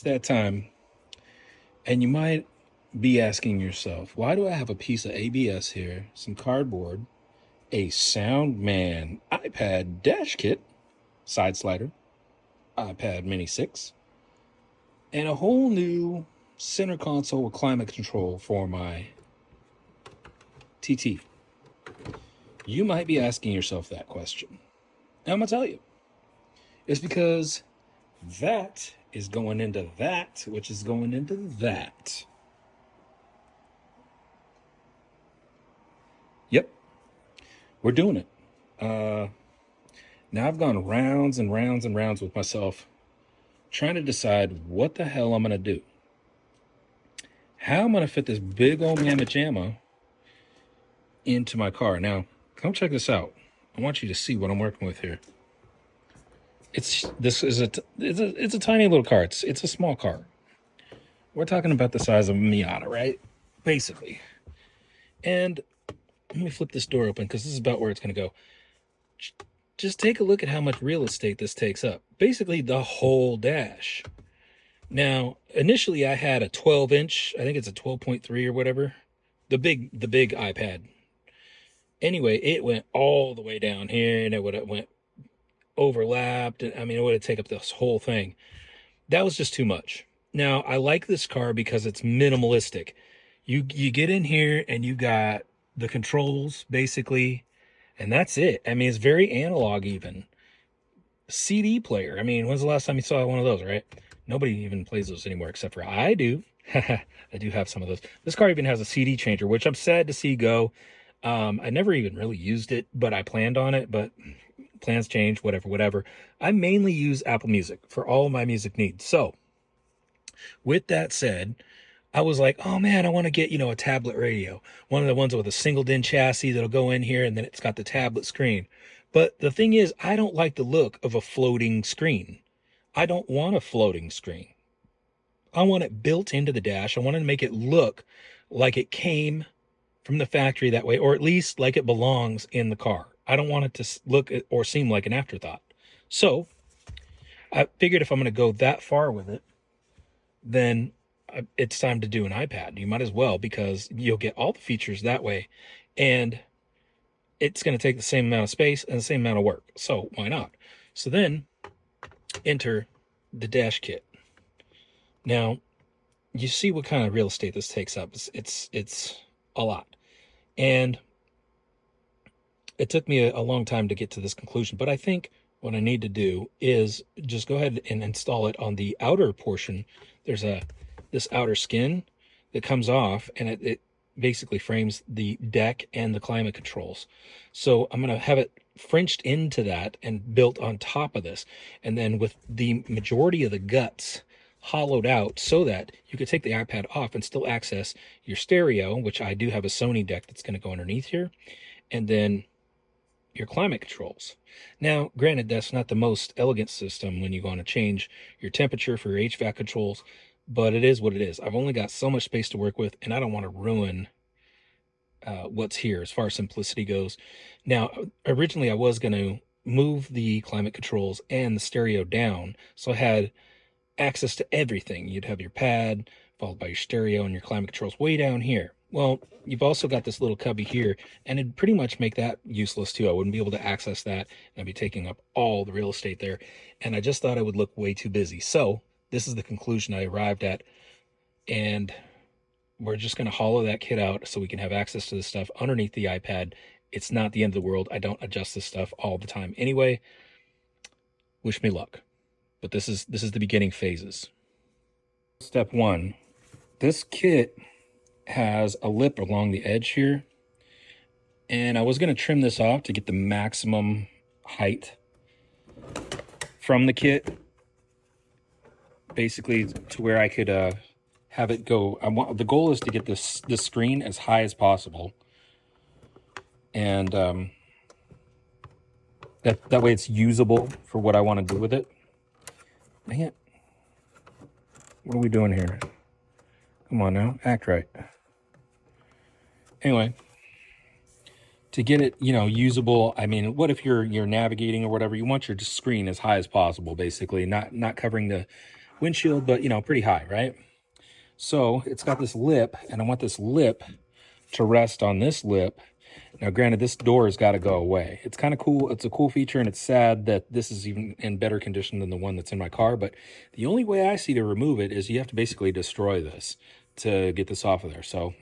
that time, and you might be asking yourself, why do I have a piece of ABS here, some cardboard, a Soundman iPad dash kit, side slider, iPad Mini 6, and a whole new center console with climate control for my TT? You might be asking yourself that question. And I'm going to tell you. It's because that is going into that, which is going into that. Yep, we're doing it. Now I've gone rounds and rounds and rounds with myself, trying to decide what the hell I'm going to do. How I'm going to fit this big old mammoth jamma into my car. Now, come check this out. I want you to see what I'm working with here. It's a tiny little car. It's a small car. We're talking about the size of a Miata, right? Basically. And let me flip this door open because this is about where it's going to go. Just take a look at how much real estate this takes up. Basically, the whole dash. Now, initially, I had a 12-inch. I think it's a 12.3 or whatever. The big iPad. Anyway, it went all the way down here, and it went overlapped. And I mean, it would have taken up this whole thing. That was just too much. Now, I like this car because it's minimalistic. You get in here and you got the controls, basically, and that's it. I mean, it's very analog even. CD player. I mean, when's the last time you saw one of those, right? Nobody even plays those anymore except for I do. I do have some of those. This car even has a CD changer, which I'm sad to see go. I never even really used it, but I planned on it, but plans change, whatever. I mainly use Apple Music for all of my music needs. So with that said, I was like, oh man, I want to get, a tablet radio. One of the ones with a single DIN chassis that'll go in here and then it's got the tablet screen. But the thing is, I don't like the look of a floating screen. I don't want a floating screen. I want it built into the dash. I want to make it look like it came from the factory that way, or at least like it belongs in the car. I don't want it to look or seem like an afterthought. So I figured if I'm going to go that far with it, then it's time to do an iPad. You might as well, because you'll get all the features that way, and it's going to take the same amount of space and the same amount of work. So why not? So then enter the dash kit. Now you see what kind of real estate this takes up. It's a lot. And it took me a long time to get to this conclusion, but I think what I need to do is just go ahead and install it on the outer portion. There's this outer skin that comes off, and it basically frames the deck and the climate controls. So I'm going to have it Frenched into that and built on top of this, and then with the majority of the guts hollowed out so that you could take the iPad off and still access your stereo, which I do have a Sony deck that's going to go underneath here, and then your climate controls. Now, granted, that's not the most elegant system when you want to change your temperature for your HVAC controls, but it is what it is. I've only got so much space to work with, and I don't want to ruin what's here as far as simplicity goes. Now, originally I was going to move the climate controls and the stereo down, so I had access to everything. You'd have your pad followed by your stereo and your climate controls way down here. Well, you've also got this little cubby here, and it'd pretty much make that useless too. I wouldn't be able to access that, and I'd be taking up all the real estate there, and I just thought I would look way too busy. So this is the conclusion I arrived at, and we're just going to hollow that kit out so we can have access to this stuff underneath the iPad. It's not the end of the world. I don't adjust this stuff all the time anyway. Wish me luck. But this is the beginning phases. Step one, this kit has a lip along the edge here, and I was going to trim this off to get the maximum height from the kit, basically to where I could have it go. The goal is to get this screen as high as possible, and that way it's usable for what I want to do with it. Dang it. What are we doing here? Come on now, act right. Anyway, to get it, usable, I mean, what if you're navigating or whatever, you want your screen as high as possible, basically, not covering windshield, but, you know, pretty high, right? So it's got this lip, and I want this lip to rest on this lip. Now, granted, this door has got to go away. It's kind of cool. It's a cool feature, and it's sad that this is even in better condition than the one that's in my car. But the only way I see to remove it is you have to basically destroy this to get this off of there. So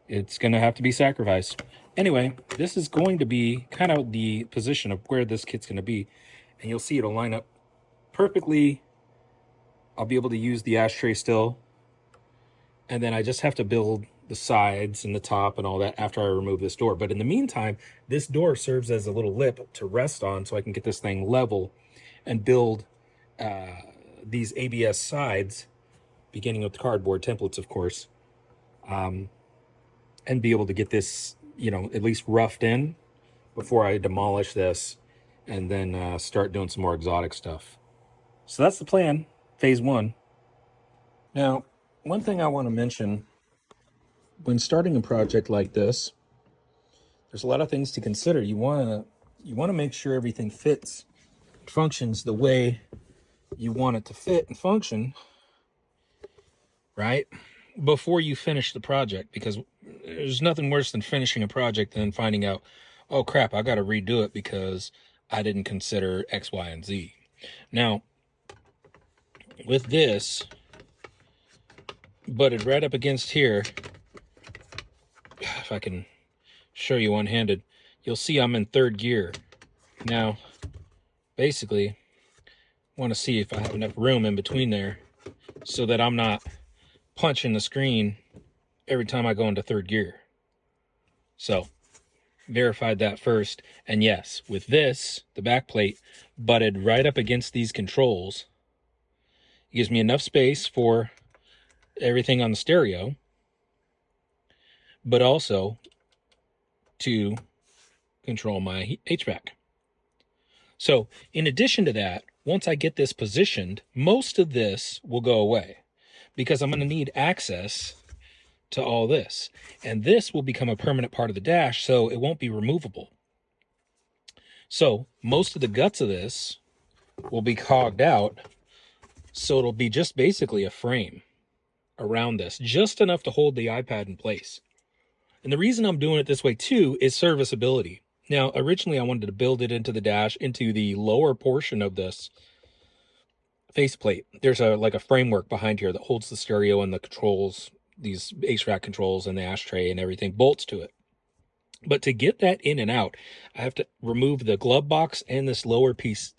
it's going to have to be sacrificed. Anyway, this is going to be kind of the position of where this kit's going to be. And you'll see it'll line up perfectly. I'll be able to use the ashtray still. And then I just have to build the sides and the top and all that after I remove this door. But in the meantime, this door serves as a little lip to rest on so I can get this thing level and build these ABS sides, beginning with cardboard templates, of course, and be able to get this, you know, at least roughed in before I demolish this and then start doing some more exotic stuff. So that's the plan, phase one. Now, one thing I want to mention when starting a project like this, there's a lot of things to consider. You want to make sure everything fits, functions the way you want it to fit and function, right? Before you finish the project, because there's nothing worse than finishing a project and then finding out, oh crap, I got to redo it because I didn't consider X, Y, and Z. Now, with this butted right up against here, if I can show you one-handed, you'll see I'm in third gear. Now, basically, I want to see if I have enough room in between there so that I'm not punching the screen every time I go into third gear. So, verified that first. And yes, with this, the back plate butted right up against these controls, it gives me enough space for everything on the stereo, but also to control my HVAC. So in addition to that, once I get this positioned, most of this will go away because I'm going to need access to all this. And this will become a permanent part of the dash, so it won't be removable. So most of the guts of this will be cogged out, so it'll be just basically a frame around this, just enough to hold the iPad in place. And the reason I'm doing it this way too is serviceability. Now, originally I wanted to build it into the dash, into the lower portion of this faceplate. There's like a framework behind here that holds the stereo and the controls, these HVAC controls and the ashtray and everything, bolts to it. But to get that in and out, I have to remove the glove box and this lower piece,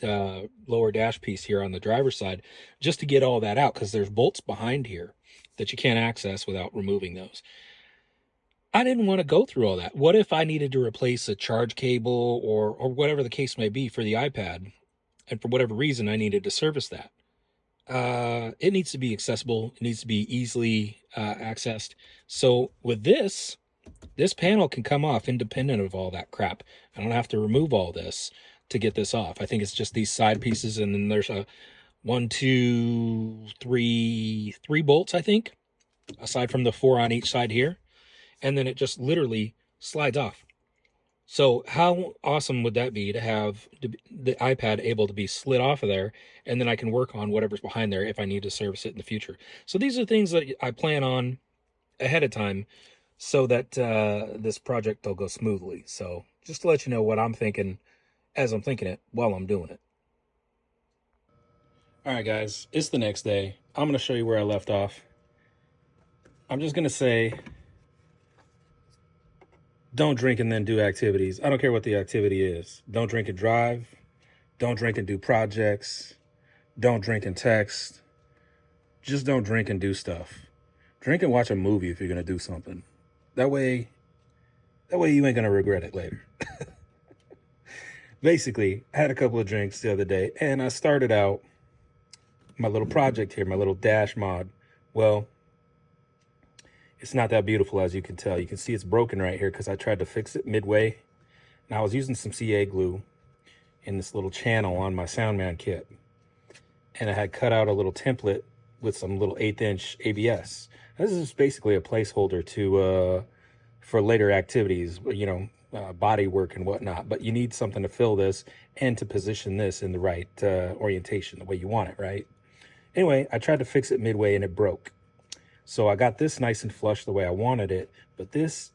lower dash piece here on the driver's side, just to get all that out, because there's bolts behind here that you can't access without removing those. I didn't want to go through all that. What if I needed to replace a charge cable or whatever the case may be for the iPad, and for whatever reason I needed to service that? It needs to be accessible. It needs to be easily accessed. So with this panel can come off independent of all that crap. I don't have to remove all this to get this off. I think it's just these side pieces, and then there's a 1, 2, 3 bolts, I think, aside from the 4 on each side here. And then it just literally slides off. So how awesome would that be to have the iPad able to be slid off of there, and then I can work on whatever's behind there if I need to service it in the future. So these are things that I plan on ahead of time so that this project will go smoothly. So just to let you know what I'm thinking as I'm thinking it while I'm doing it. All right, guys, it's the next day. I'm going to show you where I left off. I'm just going to say, don't drink and then do activities. I don't care what the activity is. Don't drink and drive. Don't drink and do projects. Don't drink and text. Just don't drink and do stuff. Drink and watch a movie if you're going to do something. That way you ain't going to regret it later. Basically, I had a couple of drinks the other day, and I started out my little project here, my little dash mod. Well, it's not that beautiful, as you can tell. You can see it's broken right here because I tried to fix it midway. And I was using some CA glue in this little channel on my Soundman kit. And I had cut out a little template with some little 1/8" ABS. This is basically a placeholder to for later activities, you know, body work and whatnot. But you need something to fill this and to position this in the right orientation, the way you want it, right? Anyway, I tried to fix it midway and it broke. So I got this nice and flush the way I wanted it, but this,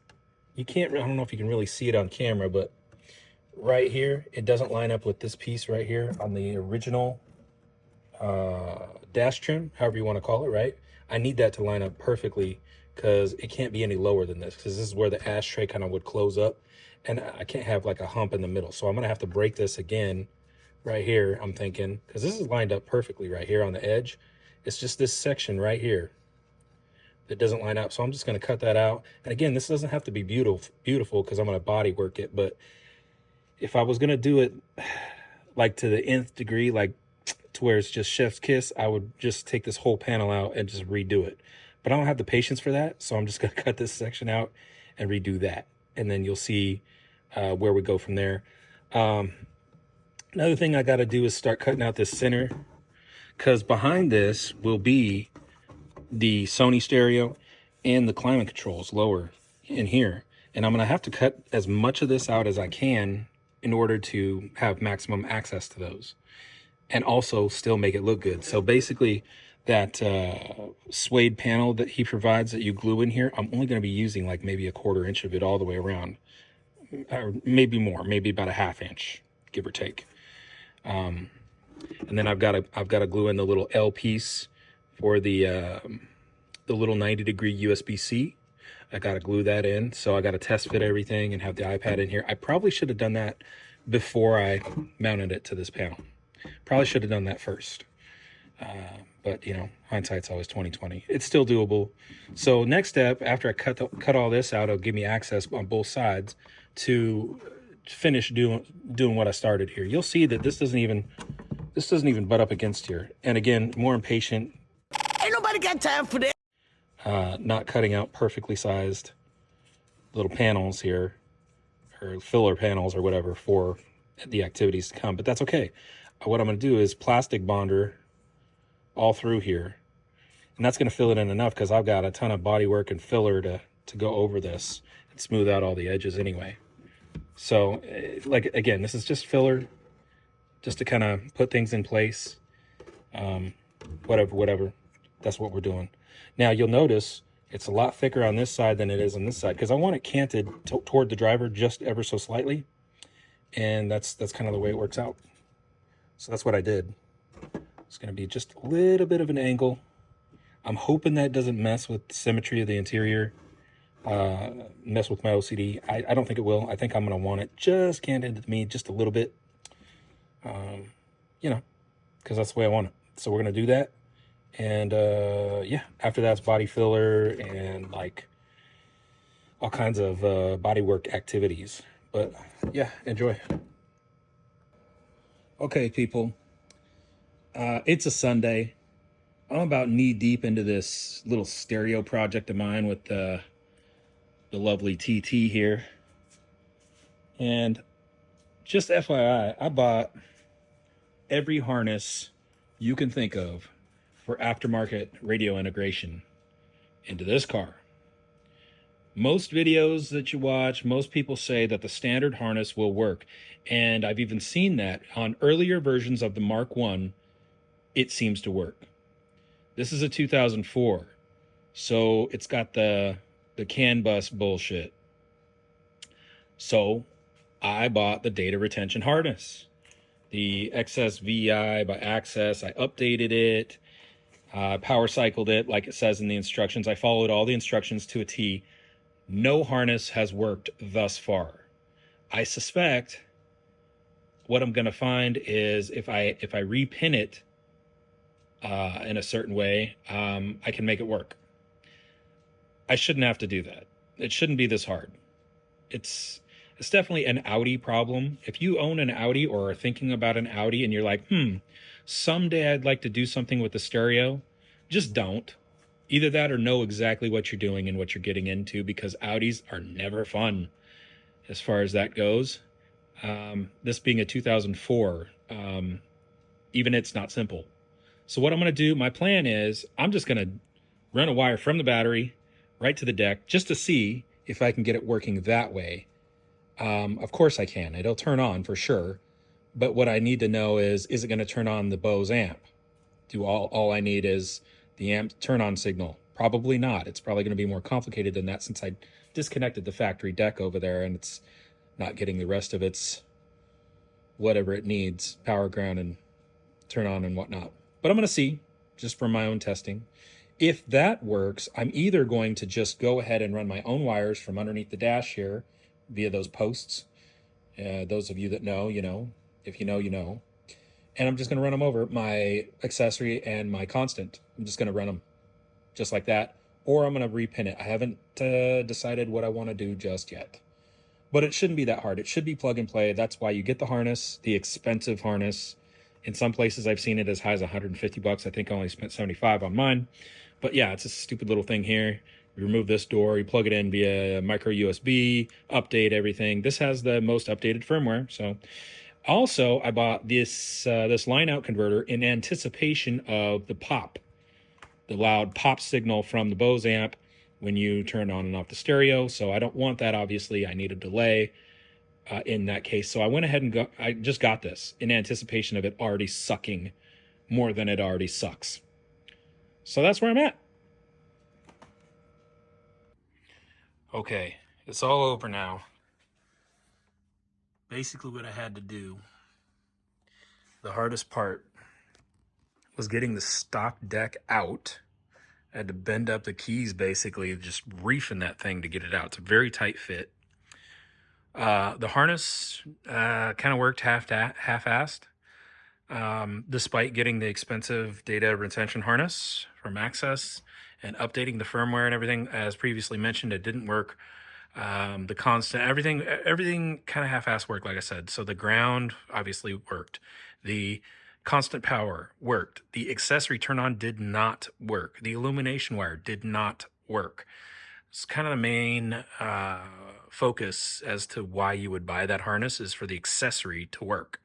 you can't, I don't know if you can really see it on camera, but right here, it doesn't line up with this piece right here on the original dash trim, however you want to call it, right? I need that to line up perfectly because it can't be any lower than this, because this is where the ashtray kind of would close up, and I can't have like a hump in the middle. So I'm gonna have to break this again right here, I'm thinking, because this is lined up perfectly right here on the edge. It's just this section right here that doesn't line up. So I'm just gonna cut that out. And again, this doesn't have to be beautiful because I'm gonna body work it, but if I was gonna do it like to the nth degree, like to where it's just chef's kiss, I would just take this whole panel out and just redo it. But I don't have the patience for that, so I'm just gonna cut this section out and redo that. And then you'll see where we go from there. Another thing I gotta do is start cutting out this center, because behind this will be the Sony stereo and the climate controls lower in here. And I'm gonna have to cut as much of this out as I can in order to have maximum access to those and also still make it look good. So basically that suede panel that he provides that you glue in here, I'm only gonna be using like maybe a 1/4 inch of it all the way around, or maybe more, maybe about a 1/2 inch, give or take. And then I've got to glue in the little L piece for the little 90-degree USB-C. I got to glue that in. So I got to test fit everything and have the iPad in here. I probably should have done that before I mounted it to this panel. Probably should have done that first. But you know, hindsight's always 20/20. It's still doable. So next step, after I cut all this out, it'll give me access on both sides to finish doing what I started here. You'll see that this doesn't even butt up against here. And again, more impatient. Ain't nobody got time for that. Not cutting out perfectly sized little panels here, or filler panels or whatever for the activities to come, but that's okay. What I'm going to do is plastic bonder all through here, and that's going to fill it in enough because I've got a ton of body work and filler to go over this and smooth out all the edges anyway. So like, again, this is just filler just to kind of put things in place. Whatever, that's what we're doing. Now you'll notice it's a lot thicker on this side than it is on this side because I want it canted toward the driver just ever so slightly, and that's kind of the way it works out. So that's what I did. It's going to be just a little bit of an angle. I'm hoping that doesn't mess with the symmetry of the interior, mess with my OCD. I don't think it will. I think I'm going to want it just canted to me just a little bit, you know, because that's the way I want it. So we're going to do that. And yeah, after that's body filler and like all kinds of bodywork activities. But yeah, enjoy. Okay, people. It's a Sunday. I'm about knee deep into this little stereo project of mine with the lovely TT here. And just FYI, I bought every harness you can think of for aftermarket radio integration into this car. Most videos that you watch, most people say that the standard harness will work. And I've even seen that on earlier versions of the Mk1, it seems to work. This is a 2004, so it's got the CAN bus bullshit. So I bought the data retention harness, the XSVI by Access. I updated it, power cycled it like it says in the instructions. I followed all the instructions to a T. No harness has worked thus far. I suspect what I'm going to find is if I repin it in a certain way, I can make it work. I shouldn't have to do that. It shouldn't be this hard. It's definitely an Audi problem. If you own an Audi or are thinking about an Audi and you're like, someday I'd like to do something with the stereo, just don't. Either that or know exactly what you're doing and what you're getting into, because Audis are never fun as far as that goes. This being a 2004, even it's not simple. So what I'm going to do, my plan is I'm just going to run a wire from the battery right to the deck just to see if I can get it working that way. Of course I can. It'll turn on for sure. But what I need to know is it going to turn on the Bose amp? Do all I need is the amp turn on signal? Probably not. It's probably going to be more complicated than that, since I disconnected the factory deck over there and it's not getting the rest of its whatever it needs, power, ground, and turn on and whatnot. But I'm going to see, just from my own testing. If that works, I'm either going to just go ahead and run my own wires from underneath the dash here via those posts. Those of you that know, you know. If you know, you know. And I'm just going to run them over my accessory and my constant. I'm just going to run them just like that. Or I'm going to repin it. I haven't decided what I want to do just yet. But it shouldn't be that hard. It should be plug and play. That's why you get the harness, the expensive harness. In some places I've seen it as high as 150 bucks. I think I only spent 75 on mine. But yeah, it's a stupid little thing here. You remove this door, you plug it in via micro USB, update everything. This has the most updated firmware. So also I bought this this line out converter in anticipation of the pop, the loud pop signal from the Bose amp when you turn on and off the stereo. So I don't want that, obviously. I need a delay in that case. So I went ahead and I just got this in anticipation of it already sucking more than it already sucks. So that's where I'm at. Okay, it's all over now. Basically what I had to do, the hardest part, was getting the stock deck out. I had to bend up the keys, basically, just reefing that thing to get it out. It's a very tight fit. The harness kind of worked half-assed, despite getting the expensive data retention harness from Access and updating the firmware and everything. As previously mentioned, it didn't work. The constant, everything kind of half-assed worked, like I said. So the ground obviously worked. The constant power worked. The accessory turn on did not work. The illumination wire did not work. It's kind of the main focus as to why you would buy that harness, is for the accessory to work.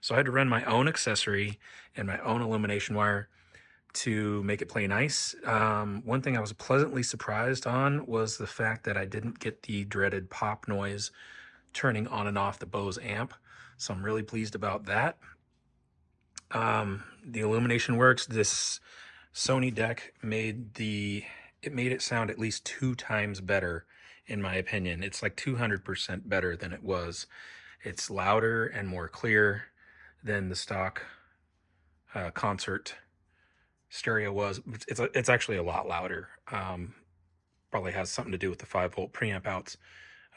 So I had to run my own accessory and my own illumination wire to make it play nice. One thing I was pleasantly surprised on was the fact that I didn't get the dreaded pop noise turning on and off the Bose amp. So I'm really pleased about that. The illumination works. This Sony deck made it sound at least 2 times better, in my opinion. It's like 200% better than it was. It's louder and more clear than the stock concert stereo was. It's actually a lot louder. Probably has something to do with the 5-volt preamp outs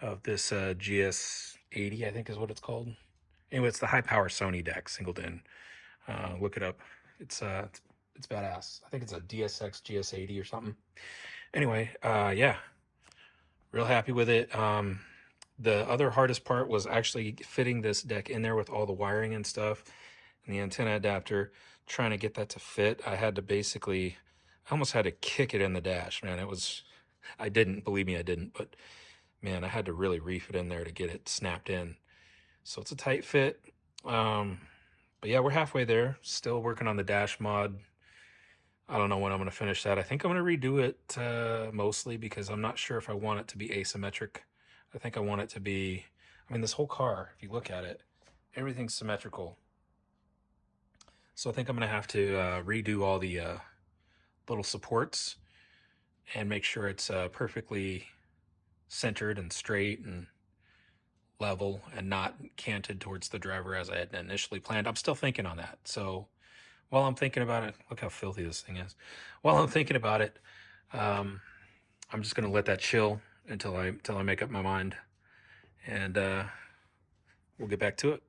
of this GS80, I think is what it's called. Anyway, it's the high power Sony deck, singled in. Look it up. It's badass. I think it's a DSX GS80 or something. Anyway, yeah, real happy with it. The other hardest part was actually fitting this deck in there with all the wiring and stuff and the antenna adapter, trying to get that to fit. I almost had to kick it in the dash, man. Believe me, I didn't, but man, I had to really reef it in there to get it snapped in. So it's a tight fit. But yeah, we're halfway there. Still working on the dash mod. I don't know when I'm going to finish that. I think I'm going to redo it mostly because I'm not sure if I want it to be asymmetric. I think I want it to be, this whole car, if you look at it, everything's symmetrical. So I think I'm going to have to redo all the little supports and make sure it's perfectly centered and straight and level and not canted towards the driver as I had initially planned. I'm still thinking on that. So while I'm thinking about it, look how filthy this thing is. While I'm thinking about it, I'm just going to let that chill until I make up my mind, and we'll get back to it.